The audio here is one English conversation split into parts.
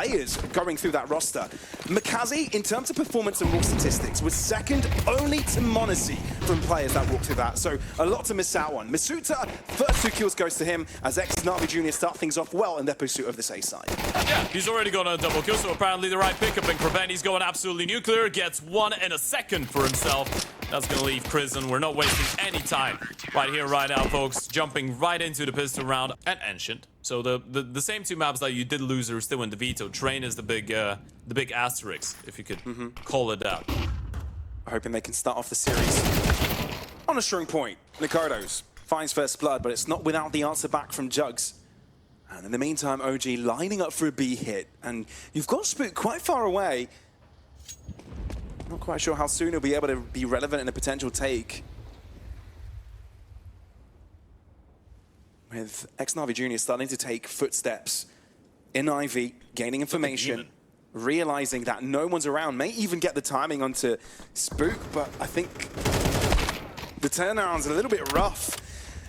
players going through that roster. Makazze, in terms of performance and raw statistics, was second only to Monacy from players that walked through that. So a lot to miss out on. Misutaaa, first 2 kills goes to him as ex-NaVi Junior start things off well in their pursuit of this A side. Yeah, he's already got a double kill, so apparently the right pickup, and krabeni's going absolutely nuclear, gets 1 and a second for himself. That's gonna leave Krisen. We're not wasting any time right here, right now, folks. Jumping right into the pistol round at Ancient. So the same 2 maps that you did lose are still in the veto. Train is the big asterisk, if you could call it that. Hoping they can start off the series on a strong point. Nicardos finds first blood, but it's not without the answer back from dziugss. And in the meantime, OG lining up for a B hit. And you've got Spook quite far away. Not quite sure how soon he'll be able to be relevant in a potential take. With ex-NaVi Junior starting to take footsteps in IV, gaining information, realizing that no one's around, may even get the timing onto Spook, but I think the turnaround's a little bit rough.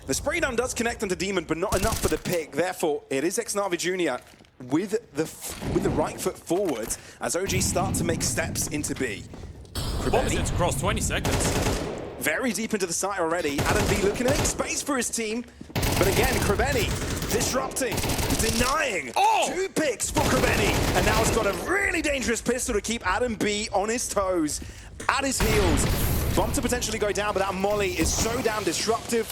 The spray down does connect onto Demon, but not enough for the pick. Therefore, it is ex-NaVi Junior with the right foot forward as OG start to make steps into B. Bomb is across 20 seconds. Very deep into the site already. ex-NaVi looking to make space for his team. But again, krabeni disrupting, denying. 2 picks for krabeni. And now it's got a really dangerous pistol to keep ex-NaVi on his toes, at his heels. Bomb to potentially go down, but that molly is so damn disruptive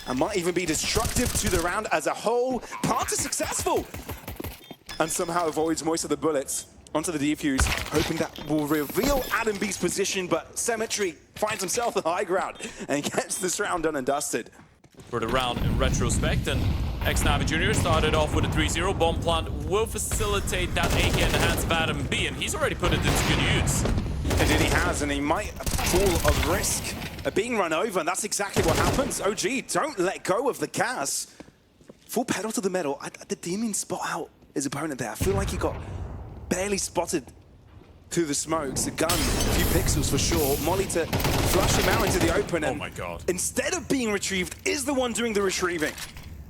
and might even be destructive to the round as a whole. Part is successful and somehow avoids most of the bullets onto the defuse, hoping that will reveal ex-NaVi's position, but cmtry finds himself the high ground and gets this round done and dusted. For the round in retrospect, and ex-NaVi Junior started off with a 3-0. Bomb plant will facilitate that AK in the hands of ex-NaVi, and he's already put it into good use. Indeed he has, and he might fall of risk of being run over, and that's exactly what happens. OG, don't let go of the gas. Full pedal to the metal. Did Demon spot out his opponent there? I feel like he got barely spotted through the smokes. A gun, a few pixels for sure. Molly to flush him out into the open. And oh my god. Instead of being retrieved, is the one doing the retrieving.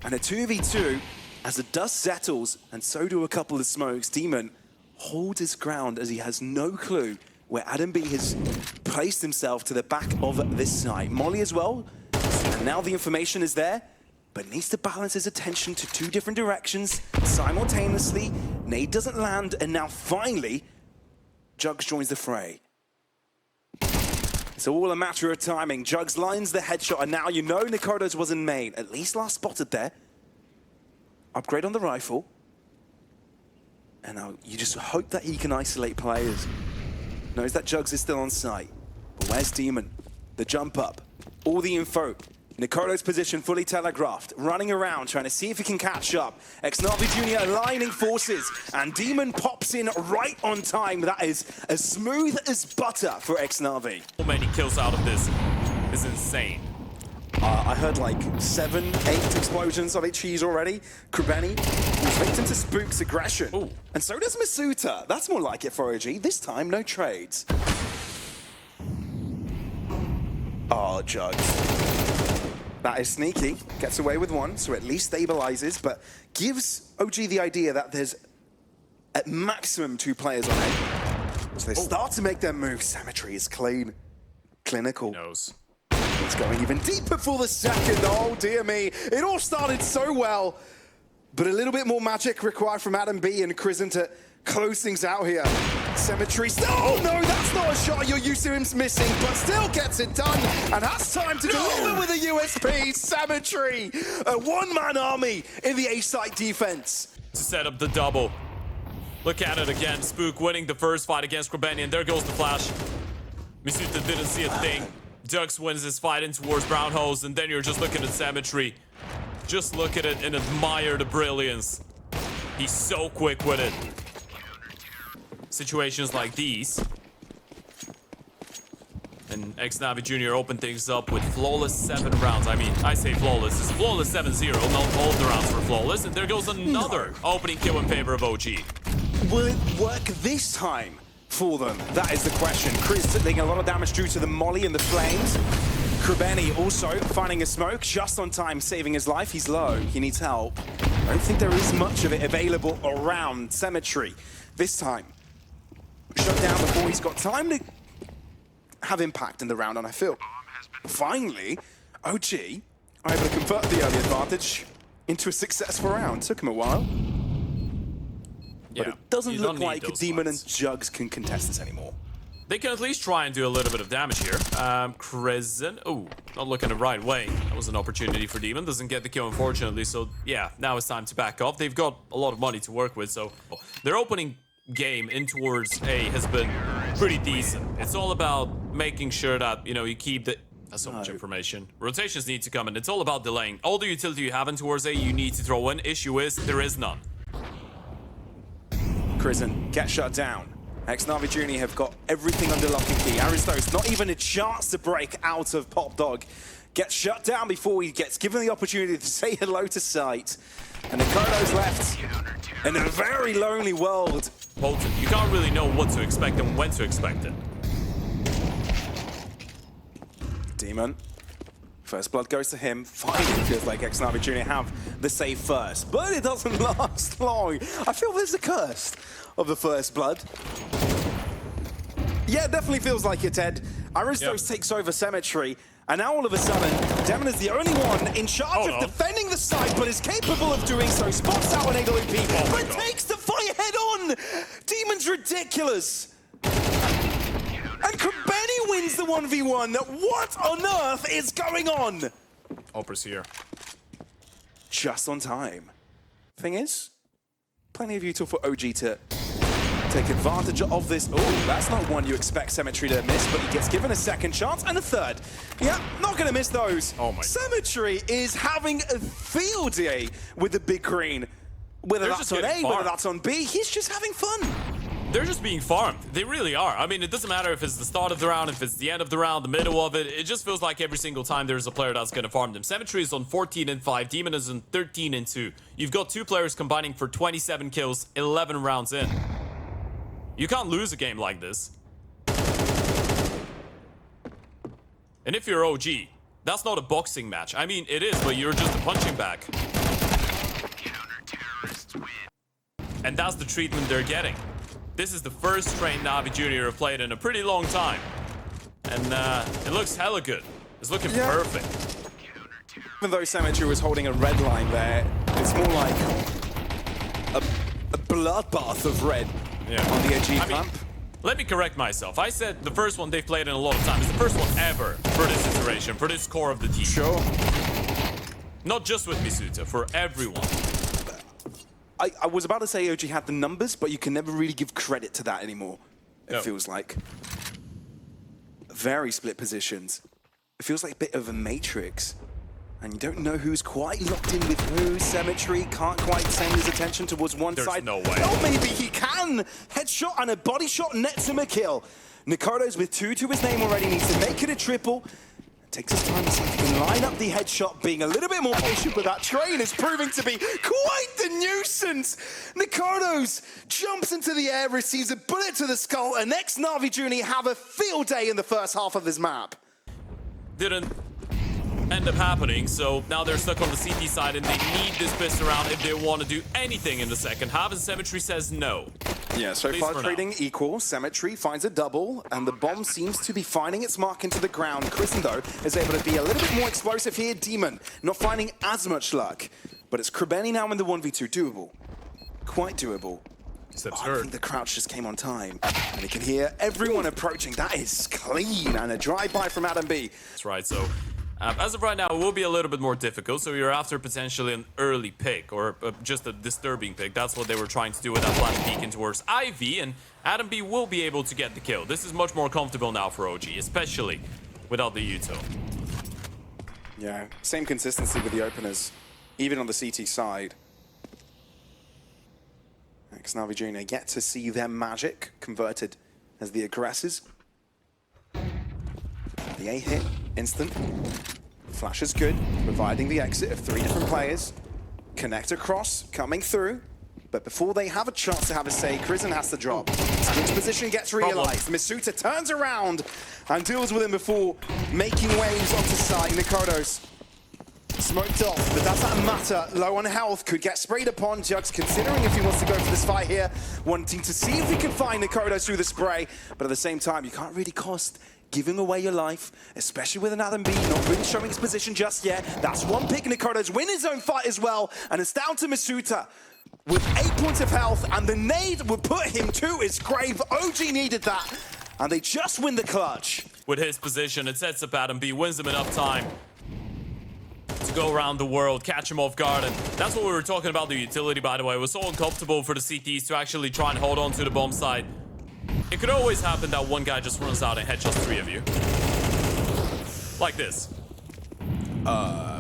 And a 2v2, as the dust settles, and so do a couple of smokes, Demon holds his ground as he has no clue where ex-NaVi has placed himself to the back of this site. Molly as well, and now the information is there, but needs to balance his attention to 2 different directions simultaneously. Nade doesn't land, and now finally, dziugss joins the fray. It's all a matter of timing. dziugss lines the headshot, and now you know Nicardos was in main. At least last spotted there. Upgrade on the rifle. And now you just hope that he can isolate players. Knows that dziugss is still on site. But where's Demon? The jump up. All the info. Nicardos' position fully telegraphed, running around, trying to see if he can catch up. Ex-NaVi Junior aligning forces, and Demon pops in right on time. That is as smooth as butter for ex-NaVi. So many kills out of this is insane. I heard like 7, 8 explosions of cheese already. krabeni was victim to Spook's aggression. Ooh. And so does Misutaaa. That's more like it for OG. This time, no trades. Oh, dziugss. That is sneaky, gets away with 1, so at least stabilizes, but gives OG the idea that there's at maximum 2 players on A. So they start to make their moves. cmtry is clean, clinical. Knows. It's going even deeper for the second. Oh dear me, it all started so well, but a little bit more magic required from ex-NaVi and Krisen to close things out here. cmtry still, oh no, that's not a shot you're used to him missing, but still gets it done, and has time to deliver with a USP. cmtry, a 1-man army in the A-site defense. To set up the double. Look at it again, Spook winning the first fight against krabeni, and there goes the flash. Misutaaa didn't see a thing. dziugss wins his fight in towards brown holes, and then you're just looking at cmtry. Just look at it and admire the brilliance. He's so quick with it. Situations like these. And ex-NaVi Junior opened things up with flawless 7 rounds. I mean, I say flawless. It's flawless 7-0. Not all of the rounds were flawless. And there goes another opening kill in favor of OG. Will it work this time for them? That is the question. Chris taking a lot of damage due to the molly and the flames. krabeni also finding a smoke just on time, saving his life. He's low. He needs help. I don't think there is much of it available around cmtry this time. Shut down before he's got time to have impact in the round, and I feel finally OG are able to convert the early advantage into a successful round. Took him a while. But it doesn't look like Demon and dziugss can contest this anymore. They can at least try and do a little bit of damage here. krabeni, oh, not looking the right way. That was an opportunity for Demon. Doesn't get the kill, unfortunately. So, yeah, now it's time to back off. They've got a lot of money to work with, so their opening game in towards A has been pretty decent. It's all about making sure that, you know, you keep the... That's so much information. Rotations need to come in. It's all about delaying. All the utility you have in towards A, you need to throw in. Issue is, there is none. krabeni gets shut down. Xnavi Junior have got everything under lock and key. Aristos, not even a chance to break out of Pop Dog. Gets shut down before he gets given the opportunity to say hello to sight. And Nikodo's left in a very lonely world. Bolton, you can't really know what to expect and when to expect it. Demon. First blood goes to him. Finally feels like Xnavi Junior have the save first. But it doesn't last long. I feel there's a curse of the first blood. Yeah, it definitely feels like it, Ted. Aristos takes over cmtry. And now all of a sudden, Demon is the only one in charge of defending the site, but is capable of doing so. Spots out an AWP, but takes the fight head on! Demon's ridiculous! And krabeni wins the 1v1. What on earth is going on? Opera's here. Just on time. Thing is, plenty of util for OG to take advantage of this. Oh, that's not one you expect cmtry to miss, but he gets given a second chance and a third. Yeah, not gonna miss those. Oh my God. cmtry is having a field day with the big green. Whether that's on A, whether that's on B, he's just having fun. They're just being farmed. They really are. I mean, it doesn't matter if it's the start of the round, if it's the end of the round, the middle of it. It just feels like every single time there's a player that's going to farm them. cmtry is on 14-5. Demon is on 13-2. You've got two players combining for 27 kills, 11 rounds in. You can't lose a game like this. And if you're OG, that's not a boxing match. I mean, it is, but you're just a punching bag. And that's the treatment they're getting. This is the first trained NaVi Junior have played in a pretty long time. And it looks hella good. It's looking perfect. Even though cmtry was holding a red line there, it's more like a bloodbath of red on the AG clamp. Let me correct myself. I said the first one they've played in a long time. It's the first one ever for this iteration, for this core of the team. Sure. Not just with misutaaa, for everyone. I was about to say OG had the numbers, but you can never really give credit to that anymore. It feels like. Very split positions. It feels like a bit of a matrix. And you don't know who's quite locked in with who. cmtry can't quite send his attention towards one side. There's no way. Oh, maybe he can! Headshot and a body shot nets him a kill. Nikodo's with 2 to his name already, needs to make it a triple. Takes his time to see if he can line up the headshot, being a little bit more patient, but that train is proving to be quite the nuisance. Nikodo's jumps into the air, receives a bullet to the skull, and ex-NaVi Junior have a field day in the first half of this map. Didn't end up happening, so now they're stuck on the CT side and they need this pistol round if they want to do anything in the second half, and cmtry says no. Yeah, so far trading equal. cmtry finds a double, and the bomb seems to be finding its mark into the ground. krabeni, though, is able to be a little bit more explosive here. Demon not finding as much luck, but it's krabeni now in the 1v2. Doable. Quite doable. I think the crouch just came on time, and you can hear everyone approaching. That is clean, and a drive-by from Adam B. That's right, so as of right now, it will be a little bit more difficult, so you're after potentially an early pick, or just a disturbing pick. That's what they were trying to do with that flash peek in towards Ivy, and Adam B will be able to get the kill. This is much more comfortable now for OG, especially without the util. Yeah, same consistency with the openers, even on the CT side. Xnavi Junior yet to see their magic converted as the aggressors. The A hit, instant. Flash is good, providing the exit of 3 different players. Connect across, coming through. But before they have a chance to have a say, krabeni has to drop. Switch position gets realized. misutaaa turns around and deals with him before making waves onto site. Nikodo's Smoked off, but does that matter? Low on health, could get sprayed upon. dziugss considering if he wants to go for this fight here, wanting to see if he can find nikodos through the spray, but at the same time, you can't really cost giving away your life, especially with an Adam B not really showing his position just yet. That's one pick. nikodos win his own fight as well, and it's down to misutaaa with 8 points of health, and the nade would put him to his grave. OG needed that, and they just win the clutch. With his position, it sets up Adam B, wins him enough time to go around the world, catch him off guard, and that's what we were talking about, the utility, by the way. It was so uncomfortable for the CTs to actually try and hold on to the bomb side. It could always happen that one guy just runs out and headshots 3 of you. Like this.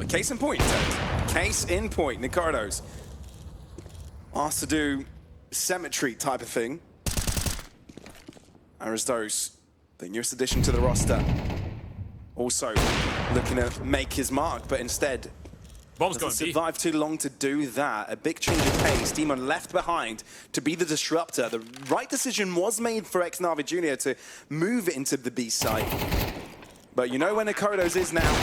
Case in point, Ted. Case in point. nikodos asked to do cmtry type of thing. Aristos, the newest addition to the roster, also looking to make his mark, but instead Bomb's going doesn't B. survive too long to do that. A big change of pace. Demon left behind to be the disruptor. The right decision was made for ex-NaVi Junior to move into the B site. But you know where nikodos is now,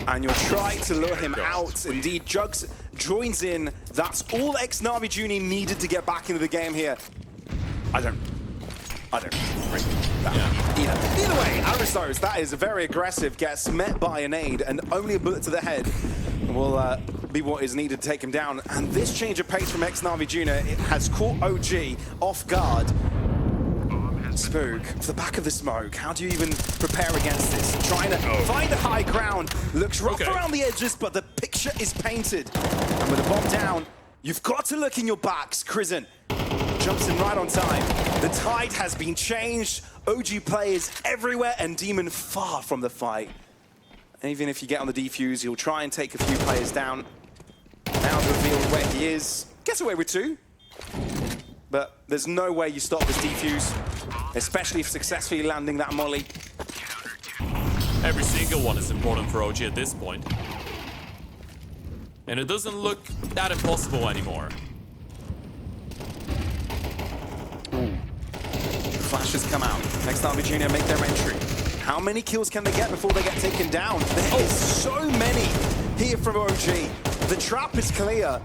and you'll try to lure him out. Indeed, dziugss joins in. That's all ex-NaVi Junior needed to get back into the game here. I don't bring that. Yeah. Either way, Aristos, that is very aggressive, gets met by a nade, and only a bullet to the head will be what is needed to take him down. And this change of pace from ex-NaVi Junior, it has caught OG off guard. Spook, to the back of the smoke. How do you even prepare against this? Trying to find a high ground. Looks rough around the edges, but the picture is painted. And with the bomb down, you've got to look in your backs. krabeni jumps in right on time. The tide has been changed. OG players everywhere, and Demon far from the fight. Even if you get on the defuse, he'll try and take a few players down. Now revealed where he is. Gets away with 2. But there's no way you stop this defuse, especially if successfully landing that molly. Every single one is important for OG at this point. And it doesn't look that impossible anymore. Flashes come out. ex-NaVi Junior make their entry. How many kills can they get before they get taken down? There's so many here from OG. The trap is clear.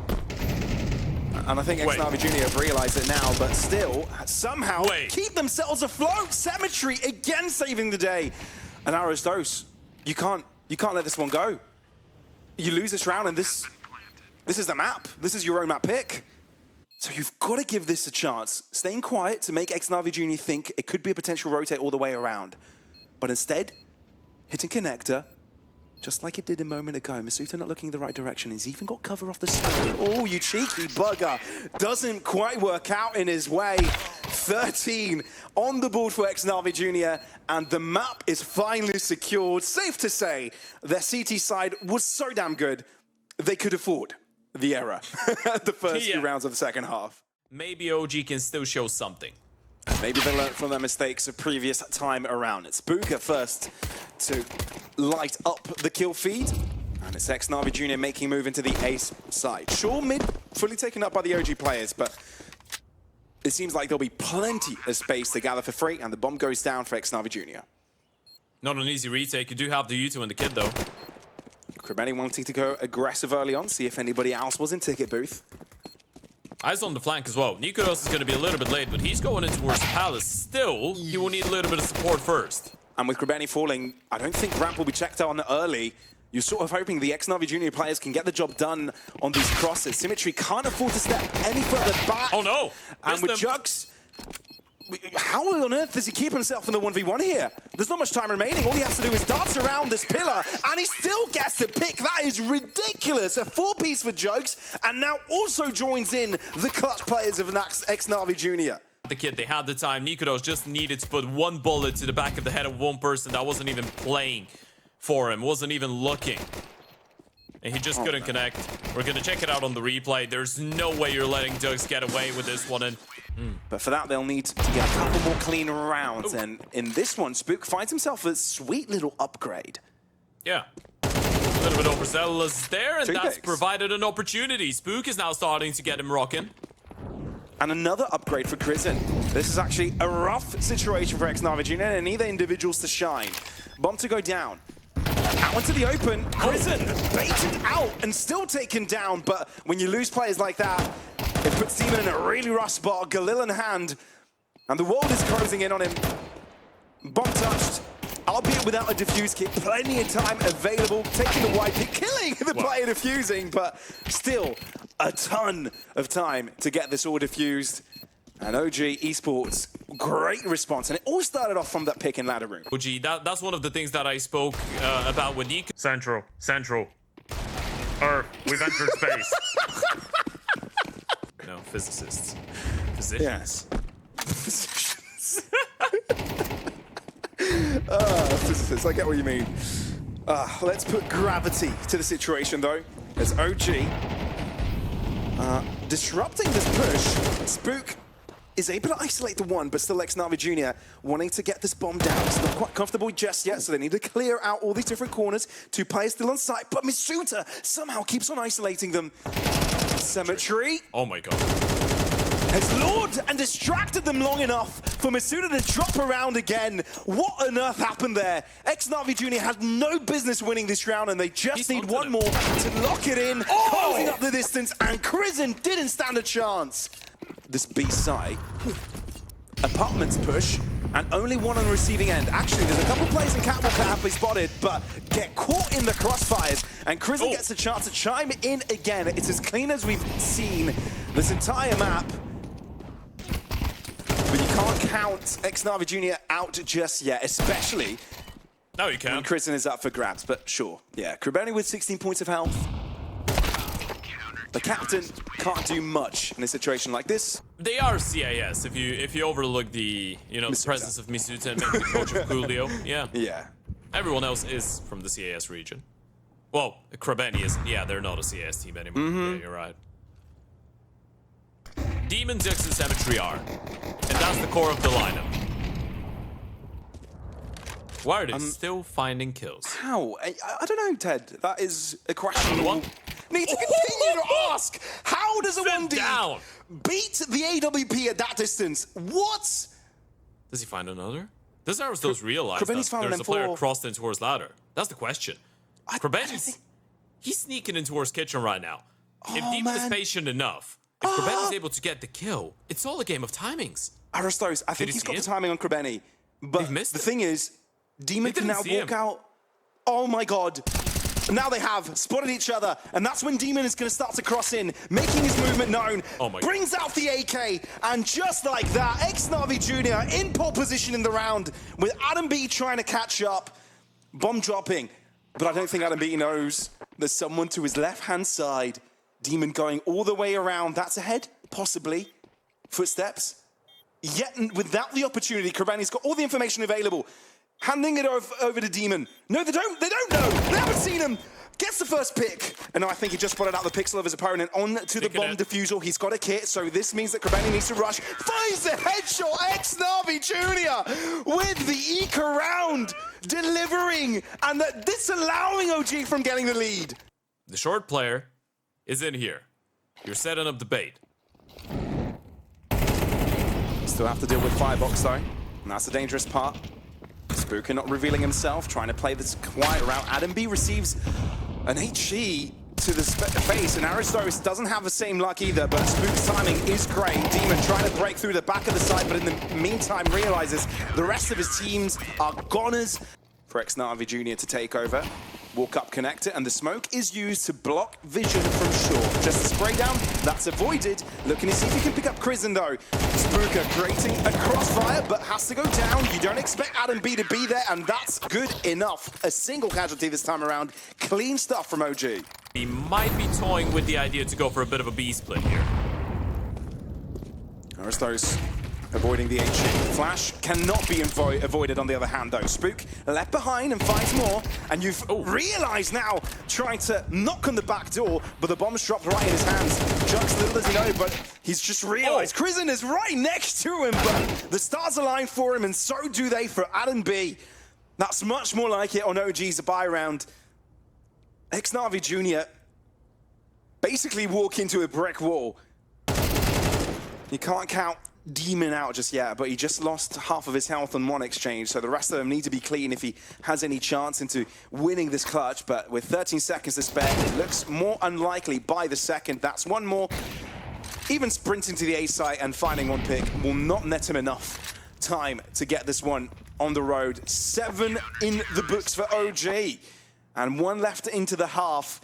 And I think ex-NaVi Junior have realized it now, but still, somehow keep themselves afloat. cmtry again saving the day. And Aristos, you can't let this one go. You lose this round, and this is the map. This is your own map pick. So you've got to give this a chance. Staying quiet to make ex-NaVi Junior think it could be a potential rotate all the way around. But instead, hitting connector, just like it did a moment ago. misutaaa not looking in the right direction. He's even got cover off the side. Oh, you cheeky bugger. Doesn't quite work out in his way. 13 on the board for ex-NaVi Junior, and the map is finally secured. Safe to say, their CT side was so damn good, they could afford the error the first few rounds of the second half. Maybe OG can still show something. Maybe they learned from their mistakes of previous time around. It's Booker first to light up the kill feed. And it's ex-NaVi Junior making a move into the ace side. Sure, mid fully taken up by the OG players, but it seems like there'll be plenty of space to gather for free, and the bomb goes down for ex-NaVi Junior. Not an easy retake. You do have the U2 and the kid, though. krabeni wanting to go aggressive early on, see if anybody else was in ticket booth. Eyes on the flank as well. nikodos is going to be a little bit late, but he's going in towards the palace. Still, he will need a little bit of support first. And with krabeni falling, I don't think ramp will be checked on early. You're sort of hoping the ex-NaVi Junior players can get the job done on these crosses. cmtry can't afford to step any further back. Oh no! And with dziugss, how on earth does he keep himself in the 1v1 here? There's not much time remaining. All he has to do is dance around this pillar, and he still gets the pick. That is ridiculous. A 4-piece for dziugss, and now also joins in the clutch players of ex-NaVi Junior. The kid, they had the time. nikodos just needed to put one bullet to the back of the head of one person that wasn't even playing for him, wasn't even looking. And he just couldn't connect. We're going to check it out on the replay. There's no way you're letting dziugss get away with this one. And But for that, they'll need to get a couple more clean rounds. And in this one, Spook finds himself a sweet little upgrade. yeah, a little bit overzealous there, and 2 that's picks. provided an opportunity. Spook is now starting to get him rocking. And another upgrade for krabeni. This is actually a rough situation for ex-NaVi Junior, and they need their individuals to shine. Bomb to go down. Out into the open, krabeni baited out and still taken down, but when you lose players like that, it puts Demon in a really rough spot, Galil in hand, and the world is closing in on him. Bomb touched, albeit without a defuse kit, plenty of time available, taking the white pick, killing the player defusing, but still a ton of time to get this all defused. And OG Esports, great response. And it all started off from that pick in ladder room. OG, that's one of the things that I spoke about with Nico. Central. Earth, we've entered space. No, physicists. Physicians. Yes. Physicists, I get what you mean. Let's put gravity to the situation, though. As OG disrupting this push. Spook is able to isolate the one, but still ex-NaVi Junior wanting to get this bomb down. It's not quite comfortable just yet, so they need to clear out all these different corners. 2 players still on site, but misutaaa somehow keeps on isolating them. cmtry. Oh my god. Has lured and distracted them long enough for misutaaa to drop around again. What on earth happened there? Ex-NaVi Junior had no business winning this round, and they just need one more to lock it in, closing up the distance, and krabeni didn't stand a chance. This B side, apartments push, and only one on the receiving end. Actually, there's a couple players in Catwalk that have been spotted, but get caught in the crossfires, and krabeni gets a chance to chime in again. It's as clean as we've seen this entire map. But you can't count ex-NaVi Junior out just yet, especially no, you can't. when krabeni is up for grabs. But sure, yeah, krabeni with 16 points of health. The captain can't do much in a situation like this. They are CIS if you overlook the the presence of misutaaa and maybe the coach of Coolio. Yeah. Yeah. Everyone else is from the CIS region. Well, krabeni isn't. Yeah, they're not a CIS team anymore. Yeah, you're right. Demon, dziugss, and cmtry are, and that's the core of the lineup. Why are they still finding kills? How? I don't know, Ted. That is a question we'll need to continue to ask. How does a 1D beat the AWP at that distance? What? Does he find another? Does Aristos realize that there's a player crossed in towards ladder? That's the question. krabeni's he's sneaking in towards kitchen right now. If Demon is patient enough, if krabeni is able to get the kill, it's all a game of timings. Aristos, I think he's got the timing on krabeni. But the thing is, Demon can now walk out. Oh my god. Now they have spotted each other, and that's when Demon is going to start to cross in, making his movement known. Oh my brings out the AK, and just like that, ex-NaVi Junior in pole position in the round, with Adam B trying to catch up. Bomb dropping, but I don't think Adam B knows there's someone to his left-hand side. Demon going all the way around. That's ahead, possibly. Footsteps. Yet without the opportunity, krabeni's got all the information available. Handing it over to Demon. No, they don't know. They haven't seen him. Gets the first pick. And now I think he just spotted out the pixel of his opponent onto the bomb defusal. He's got a kit, so this means that krabeni needs to rush. Finds the headshot, ex-NaVi Junior with the eke around, delivering, and disallowing OG from getting the lead. The short player is in here. You're setting up the bait. Still have to deal with Firebox though, and that's the dangerous part. Spooker not revealing himself, trying to play this quiet route. Adam B receives an HE to the face, and Aristos doesn't have the same luck either, but Spook's timing is great. Demon trying to break through the back of the site, but in the meantime realizes the rest of his teams are goners. For ex-NaVi Junior to take over. Walk up connector, and the smoke is used to block vision from short. Just a spray down, that's avoided. Looking to see if he can pick up krabeni though. Spooker creating a crossfire, but has to go down. You don't expect Adam B to be there, and that's good enough. A single casualty this time around. Clean stuff from OG. He might be toying with the idea to go for a bit of a B split here. Aristos avoiding the HE. Flash cannot be avoided on the other hand though. Spook left behind and finds more, and you've realized now trying to knock on the back door, but the bomb's dropped right in his hands. dziugss, little does he know, but he's just realized krabeni is right next to him, but the stars align for him, and so do they for Adam B. That's much more like it on OG's buy round. Ex-NaVi Junior basically walk into a brick wall. You can't count Demon out just yet, but he just lost half of his health on one exchange, so the rest of them need to be clean if he has any chance into winning this clutch. But with 13 seconds to spare, it looks more unlikely by the second. That's one more. Even sprinting to the A site and finding one pick will not net him enough time to get this one on the road. 7 in the books for OG, and 1 left into the half.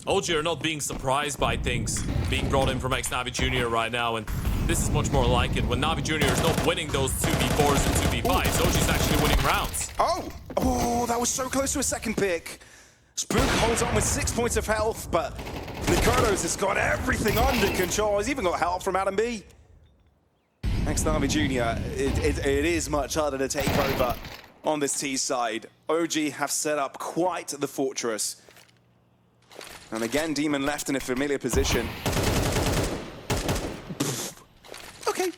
OG are not being surprised by things being brought in from ex-NaVi Junior right now, and this is much more like it. When NaVi Junior is not winning those 2v4s and 2v5s, OG's actually winning rounds. Oh, that was so close to a second pick. Spook holds on with 6 points of health, but Nikodos has got everything under control. He's even got help from Adam B. Ex-NaVi Junior, it is much harder to take over on this T side. OG have set up quite the fortress. And again, Demon left in a familiar position. Okay,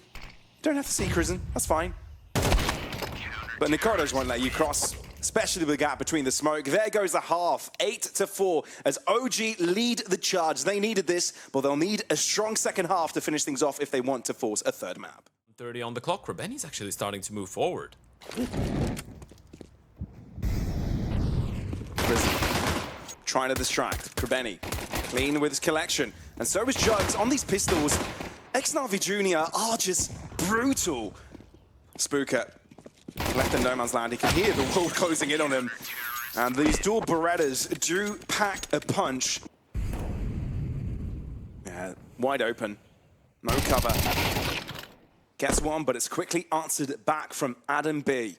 don't have to see Krabeni, that's fine. But Nikodos won't let you cross, especially the gap between the smoke. There goes the half, 8-4, as OG lead the charge. They needed this, but they'll need a strong second half to finish things off if they want to force a third map. 30 on the clock. krabeni's actually starting to move forward. Trying to distract. krabeni clean with his collection. And so is dziugss on these pistols. Ex-NaVi Junior are just brutal. Spooker left in no man's land. He can hear the world closing in on him. And these dual Berettas do pack a punch. Yeah, wide open. No cover. Gets one, but it's quickly answered back from Adam B.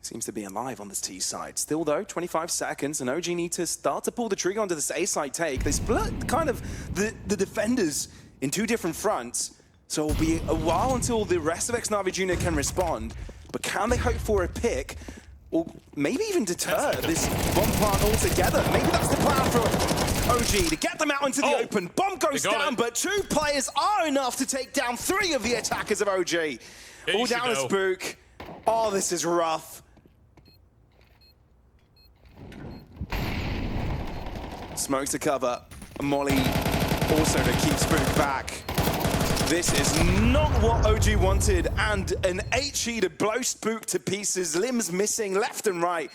Seems to be alive on this T side. Still though, 25 seconds, and OG need to start to pull the trigger onto this A side take. They split kind of the defenders in 2 different fronts, so it'll be a while until the rest of ex-NaVi Junior can respond. But can they hope for a pick, or maybe even deter this bomb plant altogether? Maybe that's the plan for OG, to get them out into the open. Bomb goes down, but 2 players are enough to take down 3 of the attackers of OG. All down to Spook. Oh, this is rough. Smoke to cover, Molly also to keep Spook back. This is not what OG wanted, and an HE to blow Spook to pieces, limbs missing left and right.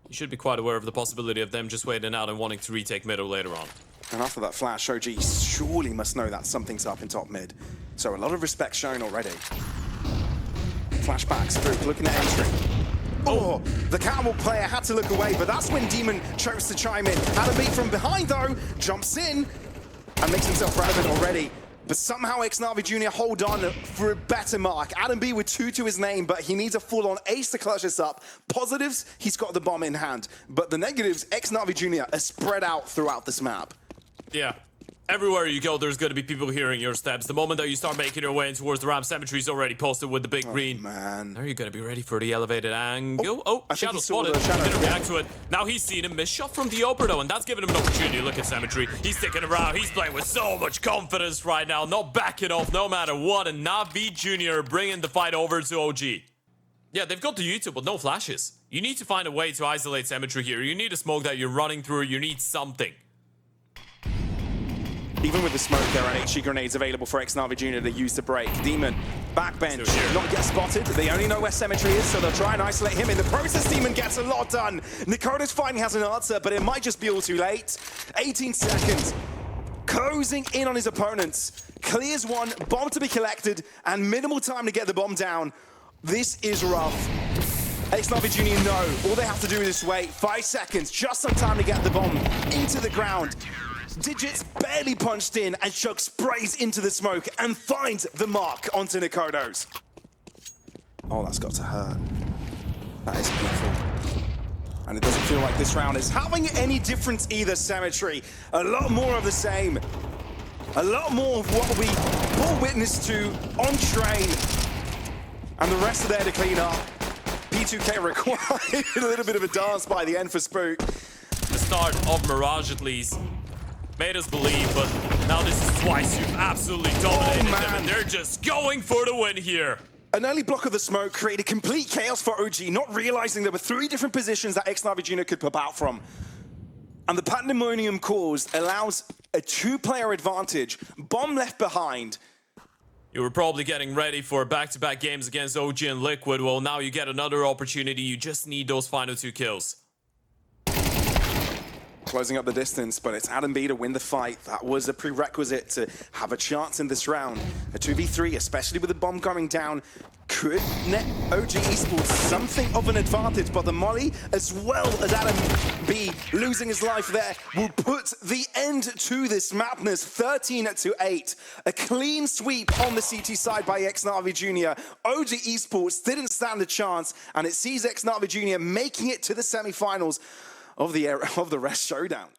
You should be quite aware of the possibility of them just waiting out and wanting to retake middle later on. And after that flash, OG surely must know that something's up in top mid. So a lot of respect shown already. Flashback, Spook looking at entry. Oh, the Catwalk player had to look away, but that's when Demon chose to chime in. Adam B from behind, though, jumps in and makes himself relevant already. But somehow ex-NaVi Junior hold on for a better mark. Adam B with 2 to his name, but he needs a full-on ace to clutch this up. Positives, he's got the bomb in hand. But the negatives, ex-NaVi Junior are spread out throughout this map. Yeah. Everywhere you go, there's going to be people hearing your steps. The moment that you start making your way in towards the ramp, cmtry is already posted with the big green. Man. Are you going to be ready for the elevated angle? Oh, Shadow spotted. He didn't react to it. Now he's seen him miss shot from the opener, though, and that's giving him an opportunity. Look at cmtry. He's sticking around. He's playing with so much confidence right now. Not backing off no matter what. And NaVi Junior bringing the fight over to OG. Yeah, they've got the YouTube, but no flashes. You need to find a way to isolate cmtry here. You need a smoke that you're running through. You need something. Even with the smoke, there are HE grenades available for ex-NaVi Junior to use to break. Demon, backbench, not get spotted. They only know where cmtry is, so they'll try and isolate him. In the process, Demon gets a lot done. Nikodos finally has an answer, but it might just be all too late. 18 seconds. Closing in on his opponents. Clears one, bomb to be collected, and minimal time to get the bomb down. This is rough. Ex-NaVi Junior know all they have to do is wait. 5 seconds, just some time to get the bomb into the ground. Digits barely punched in, and Shug sprays into the smoke and finds the mark onto Nikodos. Oh, that's got to hurt. That is painful. And it doesn't feel like this round is having any difference either, cmtry. A lot more of the same. A lot more of what we bore witness to on train. And the rest are there to clean up. P2K required a little bit of a dance by the end for Spook. The start of Mirage, at least, made us believe, but now this is twice. You've absolutely dominated them, and they're just going for the win here. An early block of the smoke created complete chaos for OG, not realizing there were 3 different positions that ex-NaVi Junior could pop out from. And the Pandemonium cause allows a 2-player advantage. Bomb left behind. You were probably getting ready for back-to-back games against OG and Liquid. Well, now you get another opportunity. You just need those final 2 kills. Closing up the distance, but it's Adam B to win the fight. That was a prerequisite to have a chance in this round. A 2v3, especially with the bomb going down, could net OG Esports something of an advantage, but the molly, as well as Adam B losing his life there, will put the end to this madness. 13-8. A clean sweep on the CT side by ex-NaVi Junior. OG Esports didn't stand a chance, and it sees ex-NaVi Junior making it to the semi-finals of the Rest Showdown.